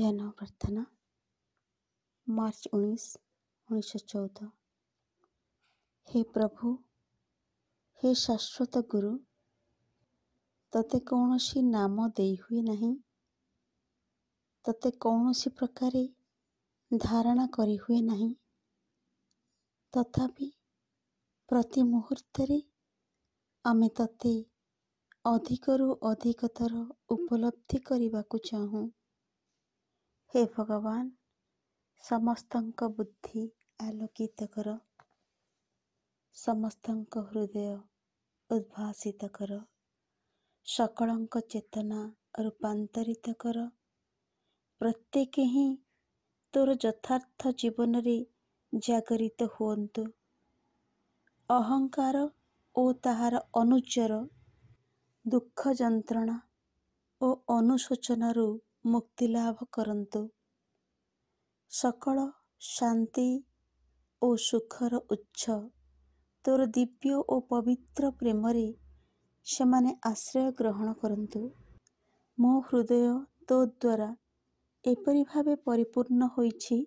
ଧ୍ୟାନ ପ୍ରାର୍ଥନା ମାର୍ଚ୍ଚ 1914। हे प्रभु, हे शाश्वत गुरु, तते कौनसी नाम देई हुए नहीं, तते कौनसी प्रकारे धारणा करी हुए नहीं, तथापि प्रति मुहूर्त्तरे आमे तते अधिकरू अधिकतर उपलब्धि करबाकू चाहूँ। हे भगवान, समस्तंक बुद्धि आलोकित कर, समस्तंक हृदय उद्भासित कर, सकलंक चेतना रूपांतरित कर। प्रत्येक ही तोर यथार्थ जीवन रे जागरित हुअन्तु। अहंकार ओ ताहार अनुचर दुख जंत्रणा ओ अनुशोचनारू मुक्ति लाभ करन्तु। सकल शांति ओ सुखर उच्च तोर दिव्य ओ पवित्र प्रेमरे सेमाने आश्रय ग्रहण करन्तु। मो हृदय तो द्वारा एपरि भावे परिपूर्ण होइछि,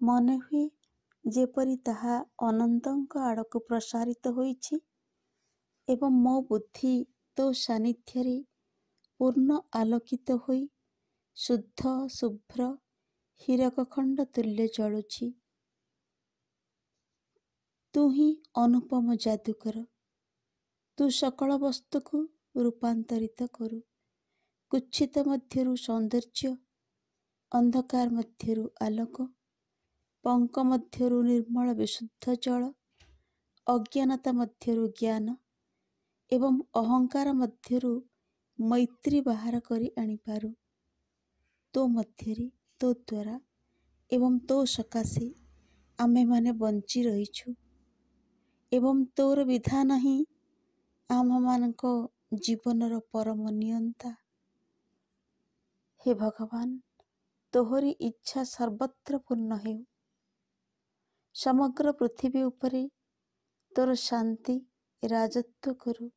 मने हुए जेपरि ताहा अनंतंक आड़कु प्रसारित होइछि एवं मो बुद्धि तो सानिध्यरे पूर्ण आलोकित होई शुद्ध शुभ्र हीरक खंड तुल्य जळुछि। तू ही अनुपम जादूकर, तू सकल वस्तु को रूपांतरित करू। कुच्छित मध्यरु सौंदर्य, अंधकार मध्यरु आलोक, पंक मध्यरु निर्मल विशुद्ध जल, अज्ञानता मध्यरु ज्ञान एवं अहंकार मध्यरु मैत्री बाहर करी आनी पारू। तो मध्यरे तो द्वारा एवं तो सकाशे आमे माने बंची रहीछु एवं तोर विधान ही आम मानको जीवनर परम नियंता। हे भगवान, तोहरी इच्छा सर्वत्र पूर्ण हेउ। समग्र पृथ्वी उपरे तोर शांति राजत्व करू।